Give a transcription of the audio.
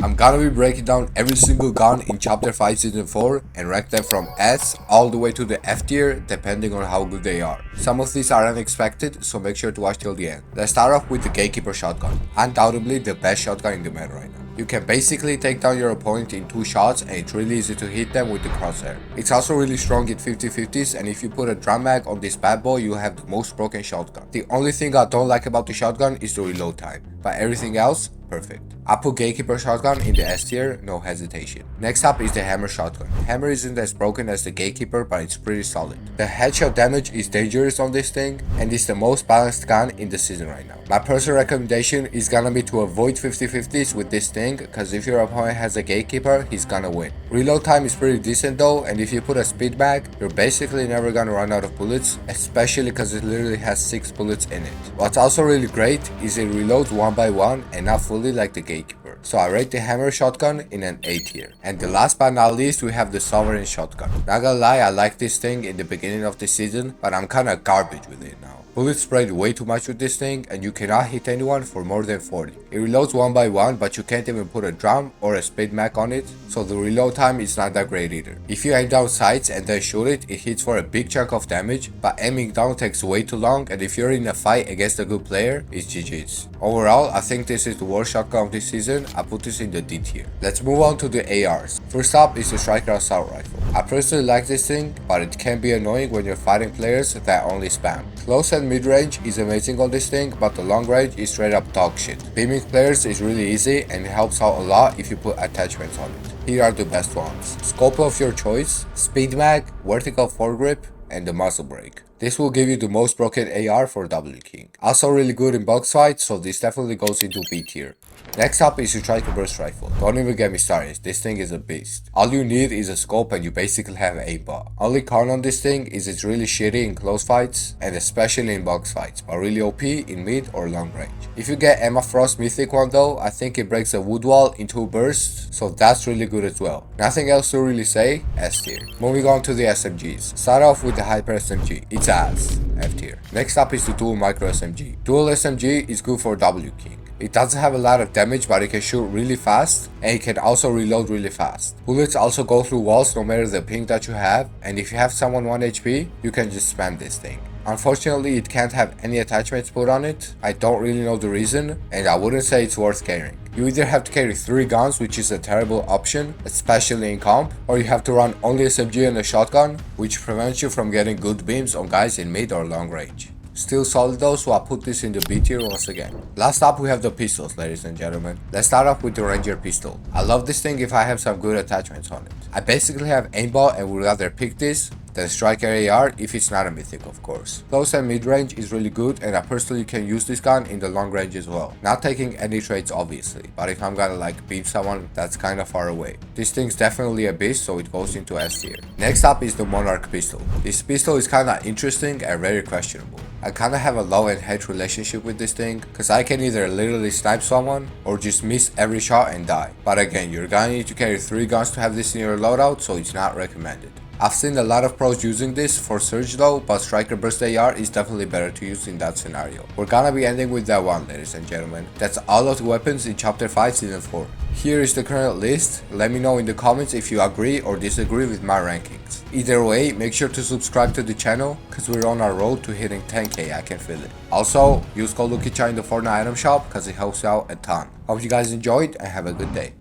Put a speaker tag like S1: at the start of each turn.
S1: I'm gonna be breaking down every single gun in Chapter 5 Season 4 and rank them from S all the way to the F tier depending on how good they are. Some of these are unexpected, so make sure to watch till the end. Let's start off with the Gatekeeper shotgun, undoubtedly the best shotgun in the meta right now. You can basically take down your opponent in 2 shots and it's really easy to hit them with the crosshair. It's also really strong in 50-50s, and if you put a drum mag on this bad boy, you'll have the most broken shotgun. The only thing I don't like about the shotgun is the reload time, but everything else, perfect. I put Gatekeeper shotgun in the S tier, no hesitation. Next up is the Hammer shotgun. Hammer isn't as broken as the Gatekeeper, but it's pretty solid. The headshot damage is dangerous on this thing, and it's the most balanced gun in the season right now. My personal recommendation is gonna be to avoid 50-50s with this thing, cause if your opponent has a Gatekeeper, he's gonna win. Reload time is pretty decent though, and if you put a speed mag, you're basically never gonna run out of bullets, especially cause it literally has 6 bullets in it. What's also really great is it reloads one by one and not fully like the Gatekeeper. So I rate the Hammer shotgun in an A tier. And the last but not least, we have the Sovereign shotgun. Not gonna lie, I liked this thing in the beginning of the season, but I'm kinda garbage with it now. Bullets sprayed way too much with this thing, and you cannot hit anyone for more than 40. It reloads one by one, but you can't even put a drum or a speed mag on it, so the reload time is not that great either. If you aim down sights and then shoot it, it hits for a big chunk of damage, but aiming down takes way too long, and if you're in a fight against a good player, it's GG's. Overall, I think this is the worst shotgun of this season. I put this in the D tier. Let's move on to the ARs. First up is the Striker Assault Rifle. I personally like this thing, but it can be annoying when you're fighting players that only spam. Close and mid-range is amazing on this thing, but the long range is straight up dog shit. Beaming players is really easy and it helps out a lot if you put attachments on it. Here are the best ones. Scope of your choice, speed mag, vertical foregrip, and the muzzle brake. This will give you the most broken AR for W King. Also really good in box fights, so this definitely goes into B tier. Next up is the Striker Burst Rifle. Don't even get me started, this thing is a beast. All you need is a scope and you basically have an aimbot. Only con on this thing is it's really shitty in close fights and especially in box fights, but really OP in mid or long range. If you get Emma Frost Mythic one though, I think it breaks a wood wall in 2 bursts, so that's really good as well. Nothing else to really say, S tier. Moving on to the SMGs. Start off with the Hyper SMG, it's ass, F tier. Next up is the Dual Micro SMG. Dual SMG is good for W King. It doesn't have a lot of damage, but it can shoot really fast and it can also reload really fast. Bullets also go through walls no matter the ping that you have, and if you have someone 1 HP, you can just spam this thing. Unfortunately, it can't have any attachments put on it. I don't really know the reason, and I wouldn't say it's worth carrying. You either have to carry 3 guns, which is a terrible option, especially in comp, or you have to run only SMG and a shotgun, which prevents you from getting good beams on guys in mid or long range. Still solid though, so I put this in the B tier once again. Last up we have the pistols, ladies and gentlemen. Let's start off with the Ranger pistol. I love this thing if I have some good attachments on it. I basically have aimbot and would rather pick this than Striker AR if it's not a mythic, of course. Close and mid range is really good, and I personally can use this gun in the long range as well. Not taking any trades obviously, but if I'm gonna like beam someone that's kinda far away. This thing's definitely a beast, so it goes into S tier. Next up is the Monarch pistol. This pistol is kinda interesting and very questionable. I kinda have a love and hate relationship with this thing, cause I can either literally snipe someone or just miss every shot and die. But again, you're gonna need to carry 3 guns to have this in your loadout, so it's not recommended. I've seen a lot of pros using this for Surge though, but Striker Burst AR is definitely better to use in that scenario. We're gonna be ending with that one, ladies and gentlemen. That's all of the weapons in Chapter 5 Season 4. Here is the current list. Let me know in the comments if you agree or disagree with my rankings. Either way, make sure to subscribe to the channel, cause we're on our road to hitting 10k, I can feel it. Also, use code lukicha in the Fortnite item shop cause it helps out a ton. Hope you guys enjoyed and have a good day.